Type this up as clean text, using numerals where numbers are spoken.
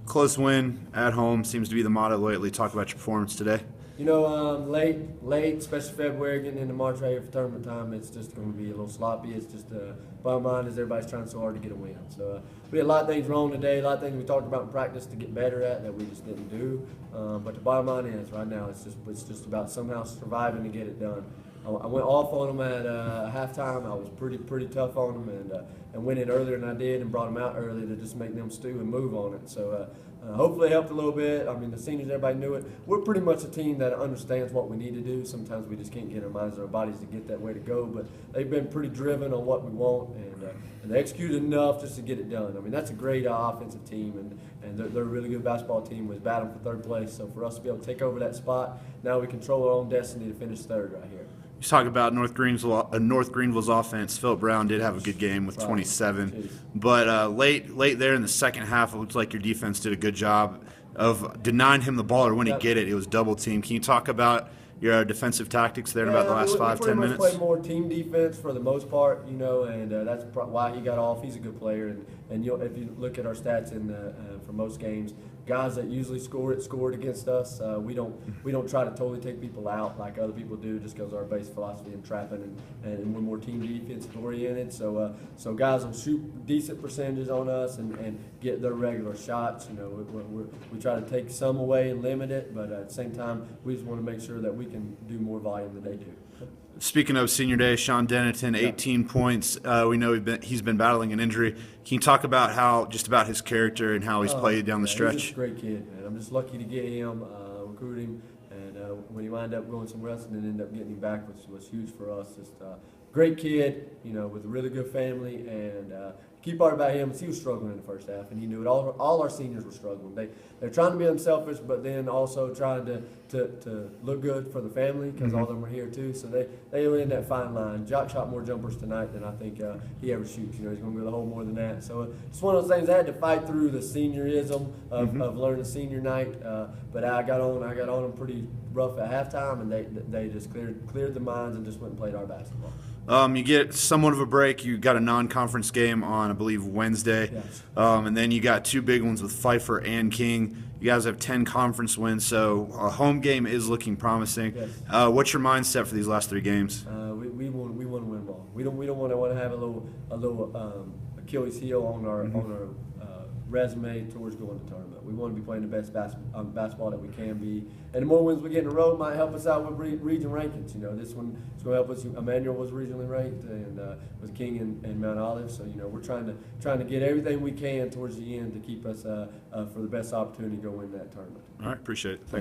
Close win at home seems to be the motto lately. Talk about your performance today. You know, late, especially February, getting into March right here for tournament time, it's just going to be a little sloppy. It's just, bottom line is everybody's trying so hard to get a win. So we had a lot of things wrong today, a lot of things we talked about in practice to get better at that we just didn't do. But the bottom line is, right now, it's just about somehow surviving to get it done. I went off on them at halftime. I was pretty tough on them and went in earlier than I did and brought them out early to just make them stew and move on it. So hopefully it helped a little bit. I mean, the seniors, everybody knew it. We're pretty much a team that understands what we need to do. Sometimes we just can't get our minds or our bodies to get that way to go, but they've been pretty driven on what we want, and they executed enough just to get it done. I mean, that's a great offensive team, and they're a really good basketball team. Was battling for third place, so for us to be able to take over that spot, now we control our own destiny to finish third right here. You talk about North Greenville's offense. Philip Brown did have a good game with 27, but late there in the second half, it looked like your defense did a good job of denying him the ball, or when he get it was double team. Can you talk about your defensive tactics there in about the last 5-10 minutes? We played more team defense for the most part, you know, and that's why he got off. He's a good player, and if you look at our stats for most games, guys that usually scored against us. We don't try to totally take people out like other people do, just because our base philosophy in trapping and we're more team defense oriented. So guys will shoot decent percentages on us and get their regular shots. You know, we try to take some away and limit it, but at the same time, we just want to make sure that we can do more volume than they do. Speaking of senior day, Sean Denneton, 18 points. We know he's been battling an injury. Can you talk about about his character and how he's played down the stretch? He's a great kid, man. I'm just lucky to get him, recruit him, and when he wound up going somewhere else and then ended up getting him back was huge for us. Just great kid, you know, with a really good family, and key part about him is he was struggling in the first half, and he knew it. All our seniors were struggling. They're trying to be unselfish, but then also trying to look good for the family, because all of them were here too. So they were in that fine line. Jock shot more jumpers tonight than I think he ever shoots. You know, he's going to go the hole more than that. So it's one of those things I had to fight through the seniorism of learning senior night. But I got on them pretty rough at halftime, and they just cleared the minds and just went and played our basketball. You get somewhat of a break. You got a non-conference game on, I believe, Wednesday. Yes. And then you got two big ones with Pfeiffer and King. You guys have 10 conference wins, so a home game is looking promising. Yes. What's your mindset for these last three games? We want to win them all. We don't want to have a little Achilles heel on our resume towards going to tournament. We want to be playing the best basketball that we can be, and the more wins we get in a row might help us out with region rankings. You know, this one is going to help us. Emmanuel was regionally ranked, and was King and Mount Olive. So you know, we're trying to get everything we can towards the end to keep us for the best opportunity to go win that tournament. All right, appreciate it. Thanks.